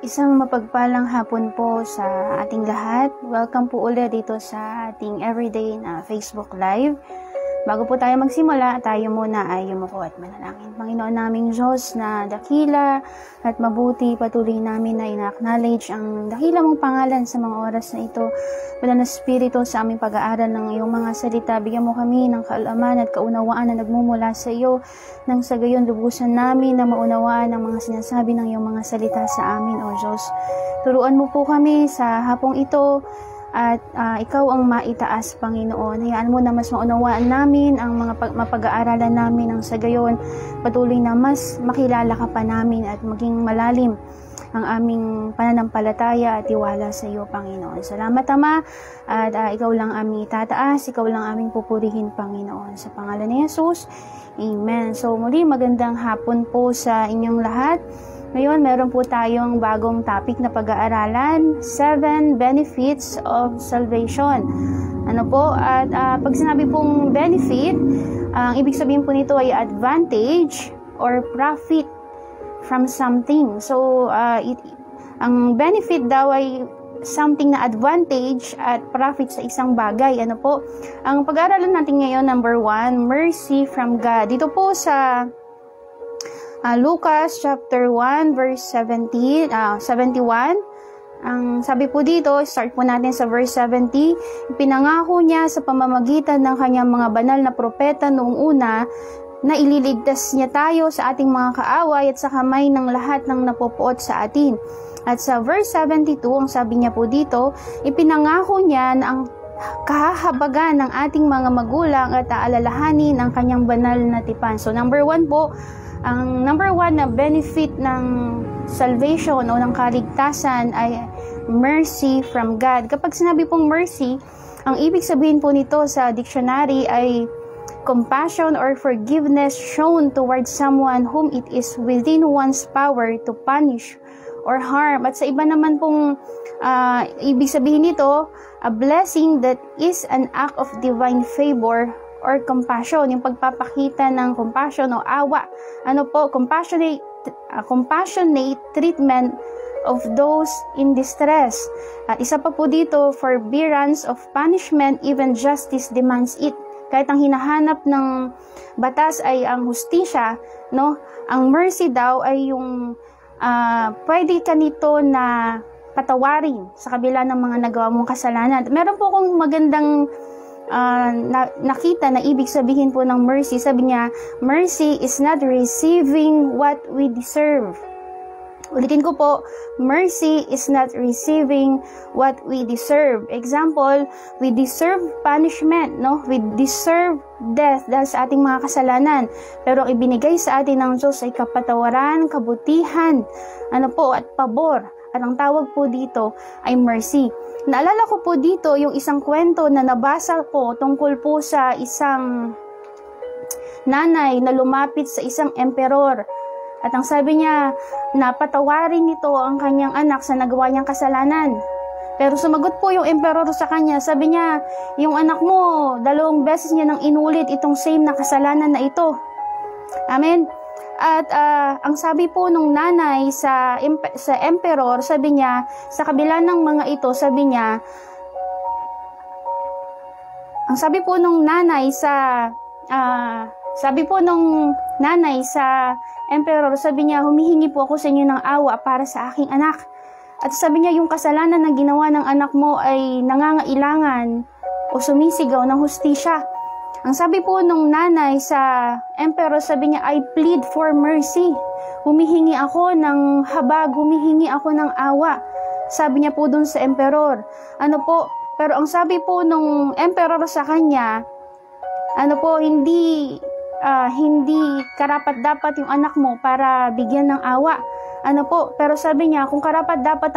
Isang mapagpalang hapon po sa ating lahat. Welcome po ulit dito sa ating everyday na Facebook Live. Bago po tayo magsimula, tayo muna ay yumuko at manalangin. Panginoon naming Diyos na dakila at mabuti, patuloy namin na ina-acknowledge ang dakila mong pangalan sa mga oras na ito. Wala na Espiritu sa aming pag-aaral ng iyong mga salita. Bigyan mo kami ng kaalaman at kaunawaan na nagmumula sa iyo. Nang sa gayon, lubusan namin na maunawaan ang mga sinasabi ng iyong mga salita sa amin, O Diyos. Turuan mo po kami sa hapong ito at ikaw ang maitaas, Panginoon. Hayaan mo na mas maunawaan namin ang mga mapag-aaralan namin nang sa gayon patuloy na mas makilala ka pa namin at maging malalim ang aming pananampalataya at tiwala sa iyo, Panginoon. Salamat, Ama, at ikaw lang aming tataas, ikaw lang aming pupurihin, Panginoon. Sa pangalan ni Jesus, Amen. So muli, magandang hapon po sa inyong lahat. Ngayon, meron po tayong bagong topic na pag-aaralan, 7 Benefits of Salvation. Ano po? At pag sinabi pong benefit, ang ibig sabihin po nito ay advantage or profit from something. So, ang benefit daw ay something na advantage at profit sa isang bagay. Ano po? Ang pag-aaralan natin ngayon, number 1, mercy from God. Dito po sa Lucas chapter 1 verse 71. Ang sabi po dito, start po natin sa verse 70. Pinangako niya sa pamamagitan ng kanyang mga banal na propeta noong una na ililigtas niya tayo sa ating mga kaaway at sa kamay ng lahat ng napupuot sa atin. At sa verse 72, ang sabi niya po dito, ipinangako niya na ang kahahabagan ng ating mga magulang at aalalahanin ang kanyang banal na tipan. So number 1 po, ang number 1 na benefit ng salvation o ng kaligtasan ay mercy from God. Kapag sinabi pong mercy, ang ibig sabihin po nito sa dictionary ay compassion or forgiveness shown towards someone whom it is within one's power to punish or harm. At sa iba naman pong ibig sabihin nito, a blessing that is an act of divine favor or compassion, yung pagpapakita ng compassion o awa. Ano po? Compassionate treatment of those in distress. At isa pa po dito, forbearance of punishment, even justice demands it. Kahit ang hinahanap ng batas ay ang hustisya, no? Ang mercy daw ay yung pwede ka nito na patawarin sa kabila ng mga nagawa mong kasalanan. Meron po akong magandang nakita na ibig sabihin po ng mercy. Sabi niya, mercy is not receiving what we deserve. Ulitin ko po, mercy is not receiving what we deserve. Example, we deserve punishment, no? We deserve death dahil sa ating mga kasalanan. Pero ang ibinigay sa atin ng Diyos ay kapatawaran, kabutihan, ano po, at pabor. At ang tawag po dito ay mercy. Naalala ko po dito yung isang kwento na nabasa ko tungkol po sa isang nanay na lumapit sa isang emperor. At ang sabi niya, napatawarin nito ang kanyang anak sa nagawa niyang kasalanan. Pero sumagot po yung emperor sa kanya, sabi niya, yung anak mo, 2 beses niya nang inulit itong same na kasalanan na ito. Amen. At ang sabi po nung nanay sa emperor, sabi niya, sa kabila ng mga ito, sabi niya, ang sabi po nung nanay sa emperor, sabi niya, humihingi po ako sa inyo ng awa para sa aking anak. At sabi niya, yung kasalanan na ginawa ng anak mo ay nangangailangan o sumisigaw ng hustisya. Ang sabi po nung nanay sa emperor, sabi niya, I plead for mercy. Humihingi ako ng habag, humihingi ako ng awa. Sabi niya po dun sa emperor. Ano po, pero ang sabi po nung emperor sa kanya, ano po, hindi karapat-dapat yung anak mo para bigyan ng awa. Ano po, pero sabi niya, kung karapat-dapat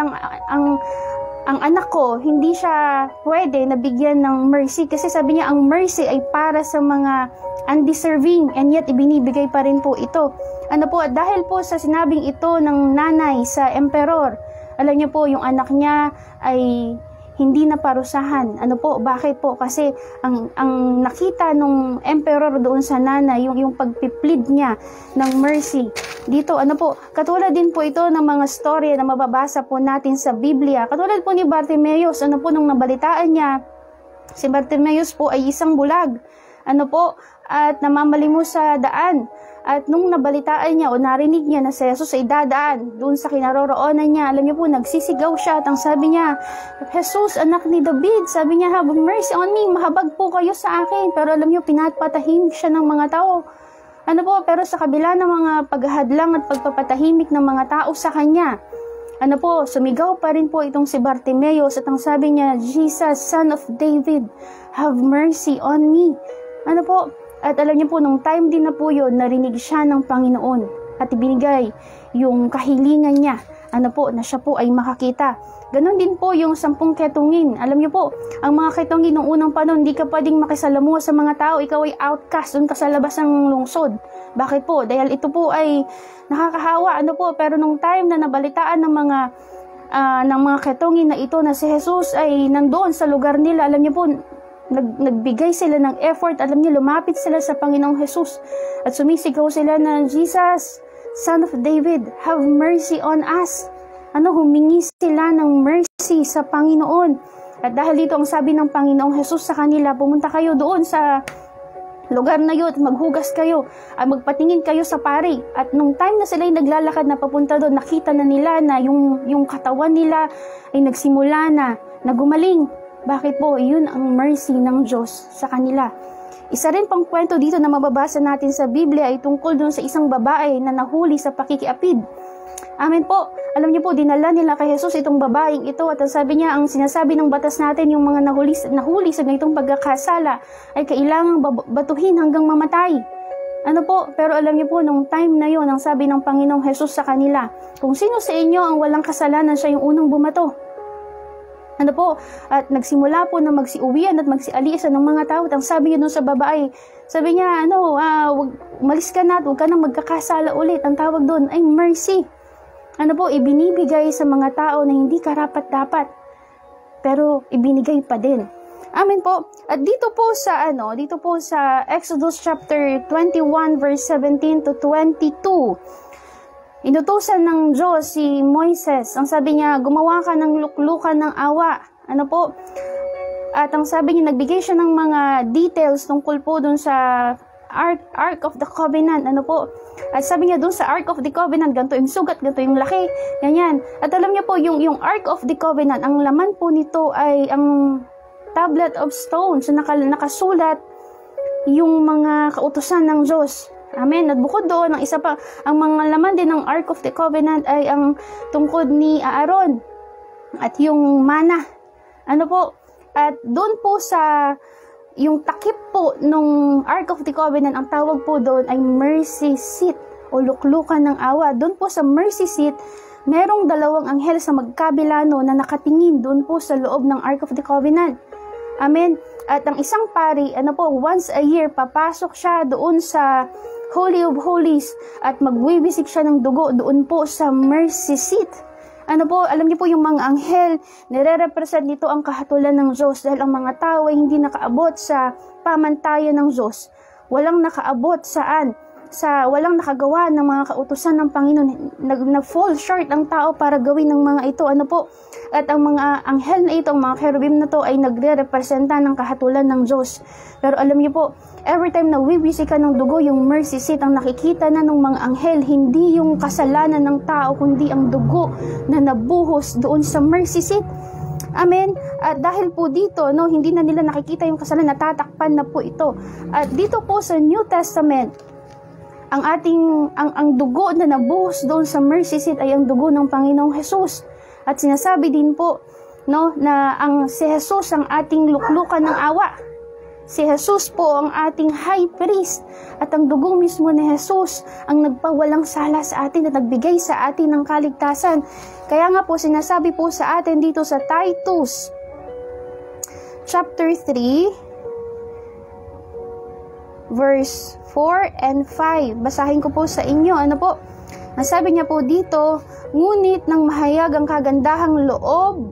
ang anak ko, hindi siya pwede na bigyan ng mercy. Kasi sabi niya, ang mercy ay para sa mga undeserving and yet ibinibigay pa rin po ito. Ano po, dahil po sa sinabing ito ng nanay sa emperor, alam niyo po, yung anak niya ay hindi na parusahan. Ano po? Bakit po? Kasi ang nakita nung emperor doon sa nanay, yung pagpiplead niya ng mercy. Dito, ano po? Katulad din po ito ng mga storya na mababasa po natin sa Biblia. Katulad po ni Bartimeus, ano po, nung nabalitaan niya, si Bartimeus po ay isang bulag. Ano po? At namamalimos sa daan. At nung nabalitaan niya o narinig niya na si Jesus ay dadaan doon sa kinaroroonan niya, alam niyo po, nagsisigaw siya at ang sabi niya, Jesus, anak ni David, sabi niya, have mercy on me, mahabag po kayo sa akin. Pero alam niyo, pinapatahimik siya ng mga tao. Ano po, pero sa kabila ng mga paghahadlang at pagpapatahimik ng mga tao sa kanya, ano po, sumigaw pa rin po itong si Bartimeus at ang sabi niya, Jesus, son of David, have mercy on me. Ano po, at alam niyo po, nung time din na po yun, narinig siya ng Panginoon at ibinigay yung kahilingan niya, ano po, na siya po ay makakita. Ganon din po yung 10 ketungin. Alam niyo po, ang mga ketungin noong unang panahon, hindi ka pwedeng makisalamuha sa mga tao, ikaw ay outcast, doon ka sa labas ng lungsod. Bakit po? Dahil ito po ay nakakahawa, ano po, pero nung time na nabalitaan ng mga ketungin na ito na si Jesus ay nandoon sa lugar nila, alam niyo po, nagbigay sila ng effort, alam niyo, lumapit sila sa Panginoong Jesus at sumisigaw sila na, Jesus, Son of David, have mercy on us. Ano, humingi sila ng mercy sa Panginoon. At dahil dito ang sabi ng Panginoong Jesus sa kanila, pumunta kayo doon sa lugar na yun at maghugas kayo at magpatingin kayo sa pari. At nung time na sila ay naglalakad na papunta doon, nakita na nila na yung katawan nila ay nagsimula na gumaling. Bakit po? Yun ang mercy ng Diyos sa kanila. Isa rin pang kwento dito na mababasa natin sa Biblia ay tungkol dun sa isang babae na nahuli sa pakikiapid. Amen po. Alam niyo po, dinala nila kay Jesus itong babaeng ito at ang sabi niya, ang sinasabi ng batas natin, yung mga nahuli sa ganitong pagkakasala ay kailangang batuhin hanggang mamatay. Ano po? Pero alam niyo po, nung time na yon, ang sabi ng Panginoong Jesus sa kanila, kung sino sa inyo ang walang kasalanan, siya yung unang bumato. Ano po, at nagsimula po na magsiuwian at magsialisan ng mga tao. At ang sabi niya doon sa babae, sabi niya, umalis ka na at huwag ka nang magkakasala ulit. Ang tawag doon ay mercy. Ano po, ibinibigay sa mga tao na hindi karapat-dapat, pero ibinigay pa din. Amen po. At dito po sa Exodus chapter 21 verse 17 to 22, inutusan ng Diyos si Moises. Ang sabi niya, gumawa ka ng luklukan ng awa. Ano po? At ang sabi niya, nagbigay siya ng mga details tungkol po dun sa Ark of the Covenant. Ano po? At sabi niya dun sa Ark of the Covenant, ganito yung sugat, ganito yung laki. Ganyan. At alam niyo po, yung Ark of the Covenant, ang laman po nito ay ang tablet of stone. So nakasulat yung mga kautusan ng Diyos. Amen. At bukod doon, ang isa pa, ang mga laman din ng Ark of the Covenant ay ang tungkod ni Aaron at yung mana. Ano po? At doon po sa yung takip po nung Ark of the Covenant, ang tawag po doon ay mercy seat o luklukan ng awa. Doon po sa mercy seat, merong 2 anghel sa magkabilano na nakatingin doon po sa loob ng Ark of the Covenant. Amen. At ang isang pari, once a year, papasok siya doon sa Holy of Holies at magwiwisik siya ng dugo doon po sa mercy seat. Alam niyo po, yung mga anghel, nire-represent nito ang kahatulan ng Diyos dahil ang mga tao ay hindi nakaabot sa pamantayan ng Diyos. Walang nakaabot walang nakagawa ng mga kautusan ng Panginoon. Nag-fall short ang tao para gawin ng mga ito. At ang mga anghel na ito, ang mga cherubim na to ay nagre-representa ng kahatulan ng Diyos. Pero alam niyo po, every time na wiwisi ka ng dugo, yung mercy seat, ang nakikita na ng mga anghel, hindi yung kasalanan ng tao, kundi ang dugo na nabuhos doon sa mercy seat. Amen. At dahil po dito, hindi na nila nakikita yung kasalanan, natatakpan na po ito. At dito po sa New Testament, ang dugo na nabuhos doon sa mercy seat ay ang dugo ng Panginoong Jesus. At sinasabi din po na si Jesus ang ating luklukan ng awa. Si Jesus po ang ating high priest at ang dugo mismo ni Jesus ang nagpawalang sala sa atin at nagbigay sa atin ng kaligtasan. Kaya nga po sinasabi po sa atin dito sa Titus chapter 3 verse 4 and 5. Basahin ko po sa inyo. Nasabi niya po dito, ngunit nang mahayag ang kagandahang loob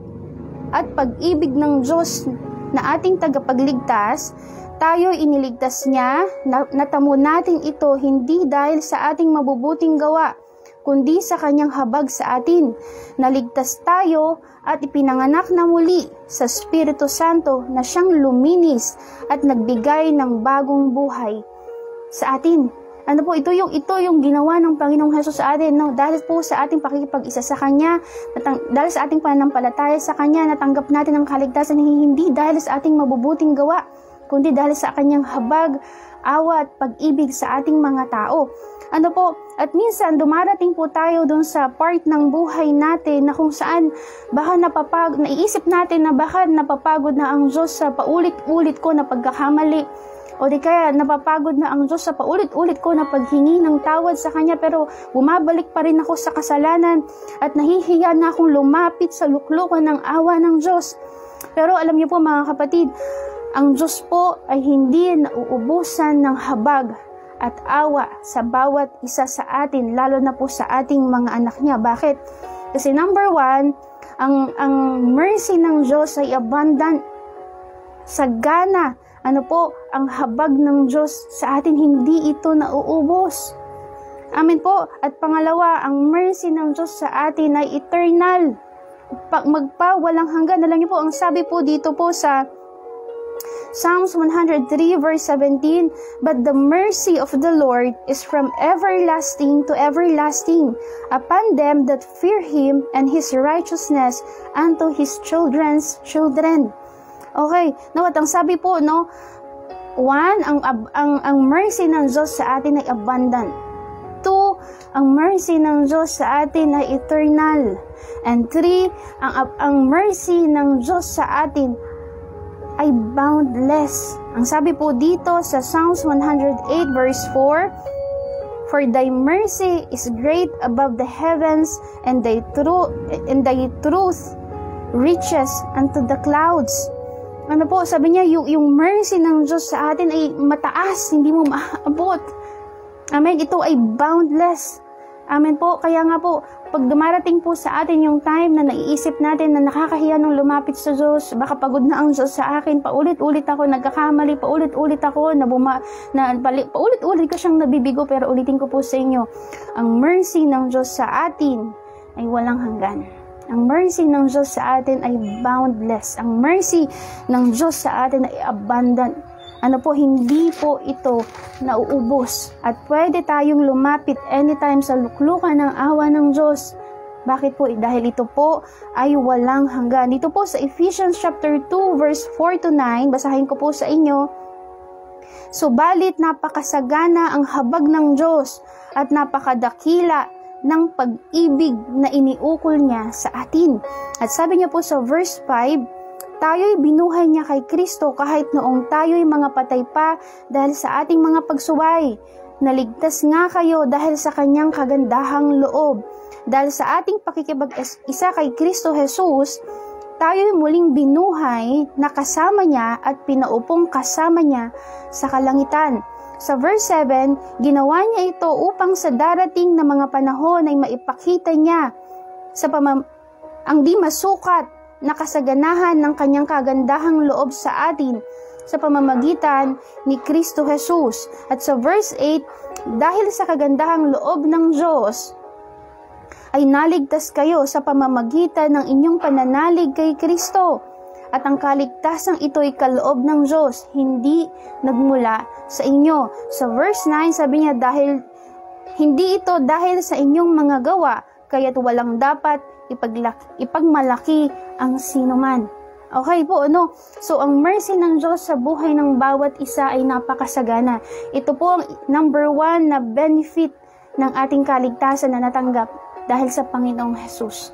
at pag-ibig ng Diyos na ating tagapagligtas, tayo iniligtas niya, natamo natin ito hindi dahil sa ating mabubuting gawa, kundi sa kanyang habag sa atin. Naligtas tayo at ipinanganak na muli sa Espiritu Santo na siyang luminis at nagbigay ng bagong buhay sa atin. Ano po, ito yung ginawa ng Panginoong Hesus sa atin, no? Dahil po sa ating pakikipag-isa sa Kanya, dahil sa ating pananampalataya sa Kanya, natanggap natin ang kaligtasan hindi dahil sa ating mabubuting gawa, kundi dahil sa Kanyang habag, awa at pag-ibig sa ating mga tao. Ano po, at minsan dumarating po tayo dun sa part ng buhay natin na kung saan baka naiisip natin na baka napapagod na ang Diyos sa paulit-ulit ko na pagkakamali. O di kaya napapagod na ang Diyos sa paulit-ulit ko na paghingi ng tawad sa Kanya, pero bumabalik pa rin ako sa kasalanan at nahihiya na akong lumapit sa luklukan ng awa ng Diyos. Pero alam niyo po mga kapatid, ang Diyos po ay hindi nauubusan ng habag at awa sa bawat isa sa atin, lalo na po sa ating mga anak niya. Bakit? Kasi number one, ang mercy ng Diyos ay abundant, sagana. Ano po, ang habag ng Diyos sa atin, hindi ito nauubos. Amen po. At pangalawa, ang mercy ng Diyos sa atin ay eternal. Magpawalang hanggan. Alam niyo po, ang sabi po dito po sa Psalms 103 verse 17, "But the mercy of the Lord is from everlasting to everlasting upon them that fear Him, and His righteousness unto His children's children." Okay, no, at ang sabi po, no, one, ang mercy ng Diyos sa atin ay abundant. Two, ang mercy ng Diyos sa atin ay eternal. And three, ang mercy ng Diyos sa atin ay boundless. Ang sabi po dito sa Psalms 108 verse 4, "For thy mercy is great above the heavens, and thy truth reaches unto the clouds." Ano po, sabi niya, yung mercy ng Diyos sa atin ay mataas, hindi mo maaabot. Amen, ito ay boundless. Amen po, kaya nga po, pag dumarating po sa atin yung time na naiisip natin na nakakahiya nung lumapit sa Diyos, baka pagod na ang Diyos sa akin, paulit-ulit ako nagkakamali, paulit-ulit ako, paulit-ulit ko siyang nabibigo, pero ulitin ko po sa inyo, ang mercy ng Diyos sa atin ay walang hanggan. Ang mercy ng Diyos sa atin ay boundless. Ang mercy ng Diyos sa atin ay abundant. Ano po, hindi po ito nauubos. At pwede tayong lumapit anytime sa luklukan ng awa ng Diyos. Bakit po? Dahil ito po ay walang hanggan. Dito po sa Ephesians chapter 2 verse 4 to 9, basahin ko po sa inyo. "Subalit napakasagana ang habag ng Diyos at napakadakila ng pag-ibig na iniukol niya sa atin." At sabi niya po sa verse 5, "Tayo'y binuhay niya kay Kristo kahit noong tayo'y mga patay pa dahil sa ating mga pagsuway. Naligtas nga kayo dahil sa kanyang kagandahang loob. Dahil sa ating pakikipag-isa kay Kristo Jesus, tayo'y muling binuhay na kasama niya at pinaupong kasama niya sa kalangitan." Sa verse 7, "Ginawa niya ito upang sa darating na mga panahon ay maipakita niya ang di masukat na kasaganahan ng kanyang kagandahang loob sa atin sa pamamagitan ni Kristo Jesus." At sa verse 8, "Dahil sa kagandahang loob ng Diyos ay naligtas kayo sa pamamagitan ng inyong pananalig kay Kristo. At ang kaligtasang ito ay kaloob ng Diyos, hindi nagmula sa inyo." Sa verse 9, sabi niya, hindi ito dahil sa inyong mga gawa, kaya't walang dapat ipagmalaki ang sinuman. Okay po, no? So, ang mercy ng Diyos sa buhay ng bawat isa ay napakasagana. Ito po ang number one na benefit ng ating kaligtasan na natanggap dahil sa Panginoong Jesus.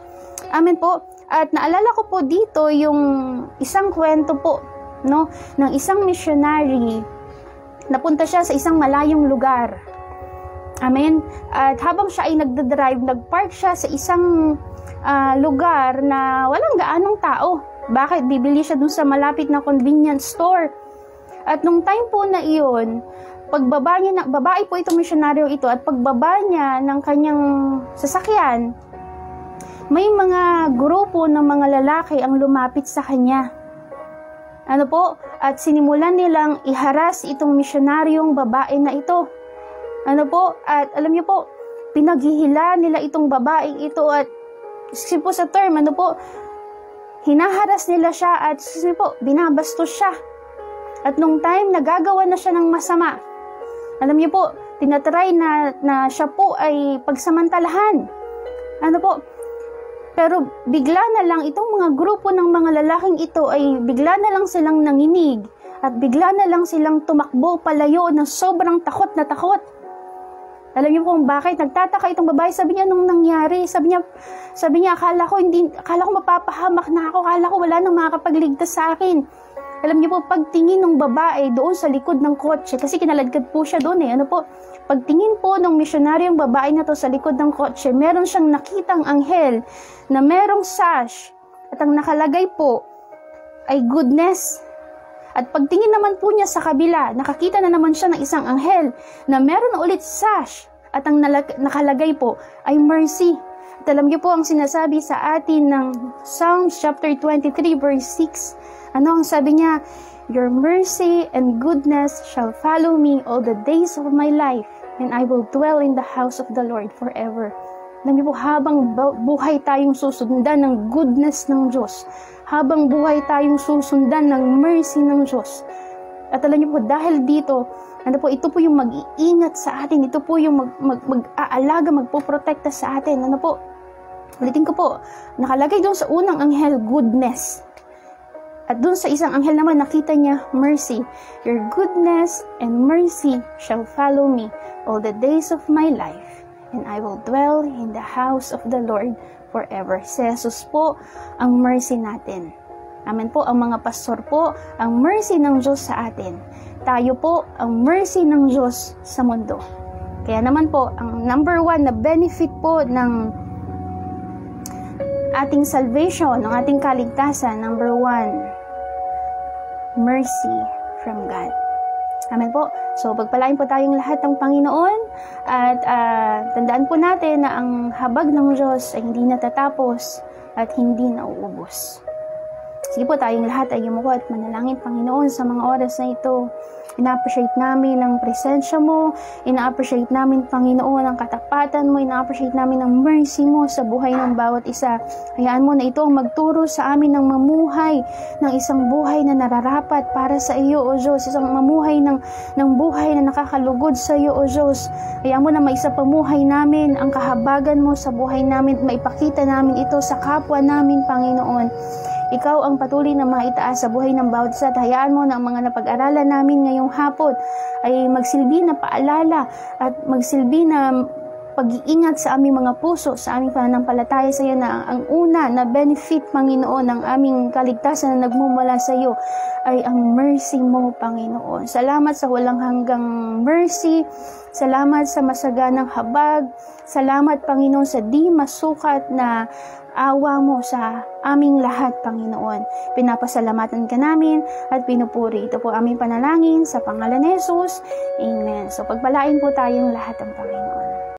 Amen po. At naalala ko po dito yung isang kwento po, no, ng isang missionary. Napunta siya sa isang malayong lugar. Amen. At habang siya ay nagdadrive, nagpark siya sa isang lugar na walang gaanong tao. Bakit? Bibili siya dun sa malapit na convenience store. At nung time po na iyon, pagbaba niya, babae po itong misyonaryo ito, at pagbaba niya ng kanyang sasakyan, may mga grupo ng mga lalaki ang lumapit sa kanya. Ano po? At sinimulan nilang iharas itong misyonaryong babae na ito. Ano po? At alam niyo po, pinaghihila nila itong babaeng ito at kasi po sa term, ano po, hinaharas nila siya at kasi po, binabastos siya. At nung time, nagagawa na siya ng masama. Alam niyo po, tinatry na siya po ay pagsamantalahan. Ano po? Pero bigla na lang itong mga grupo ng mga lalaking ito ay bigla na lang silang nanginig at bigla na lang silang tumakbo palayo ng sobrang takot na takot. Alam niyo kung bakit? Nagtataka itong babae, sabi niya nung nangyari, sabi niya akala ko mapapahamak na ako, akala ko wala nang makakapagligtas sa akin. Alam niyo po, pagtingin ng babae doon sa likod ng kotse, kasi kinaladkad po siya doon ano po, pagtingin po ng misyonaryong babae na to sa likod ng kotse, meron siyang nakitang anghel na merong sash at ang nakalagay po ay goodness. At pagtingin naman po niya sa kabila, nakakita na naman siya ng isang anghel na meron ulit sash at ang nakalagay po ay mercy. At alam niyo po ang sinasabi sa atin ng Psalms chapter 23 verse 6. Ano ang sabi niya? Your mercy and goodness shall follow me all the days of my life, and I will dwell in the house of the Lord forever. Alam niyo po, habang buhay tayong susundan ng goodness ng Diyos, habang buhay tayong susundan ng mercy ng Diyos. At alam niyo po, dahil dito, ito po yung mag-iingat sa atin, ito po yung mag-aalaga, magpoprotekta sa atin. Ulitin ko po, nakalagay doon sa unang anghel, goodness. At doon sa isang anghel naman, nakita niya, mercy. Your goodness and mercy shall follow me all the days of my life, and I will dwell in the house of the Lord forever. Si Jesus po ang mercy natin. Amen po, ang mga pastor po, ang mercy ng Diyos sa atin. Tayo po, ang mercy ng Diyos sa mundo. Kaya naman po, ang number one na benefit po ng ating salvation, ng ating kaligtasan, number one, mercy from God. Amen po. So, pagpalain po tayong lahat ng Panginoon at tandaan po natin na ang habag ng Diyos ay hindi natatapos at hindi nauubos. Sige po, tayong lahat ay yumuko at manalangin, Panginoon, sa mga oras na ito. Ina-appreciate namin ang presensya mo. Ina-appreciate namin, Panginoon, ang katapatan mo. Ina-appreciate namin ang mercy mo sa buhay ng bawat isa. Hayaan mo na ito ang magturo sa amin ng mamuhay ng isang buhay na nararapat para sa iyo, O Diyos. Isang mamuhay ng buhay na nakakalugod sa iyo, O Diyos. Hayaan mo na maisapamuhay namin ang kahabagan mo sa buhay namin. Maipakita namin ito sa kapwa namin, Panginoon. Ikaw ang patuloy na maitaas sa buhay ng bawat isa. Hayaan mo na ang mga napag-aralan namin ngayong hapon ay magsilbi na paalala at magsilbi na pag-iingat sa aming mga puso, sa aming pananampalataya sa iyo na ang una na benefit, Panginoon, ng aming kaligtasan na nagmumula sa iyo ay ang mercy mo, Panginoon. Salamat sa walang hanggang mercy. Salamat sa masaganang habag. Salamat, Panginoon, sa di masukat na awa mo sa aming lahat, Panginoon. Pinapasalamatan ka namin at pinupuri. Ito po aming panalangin sa pangalan ni Jesus. Amen. So, pagpalain po tayong lahat ng Panginoon.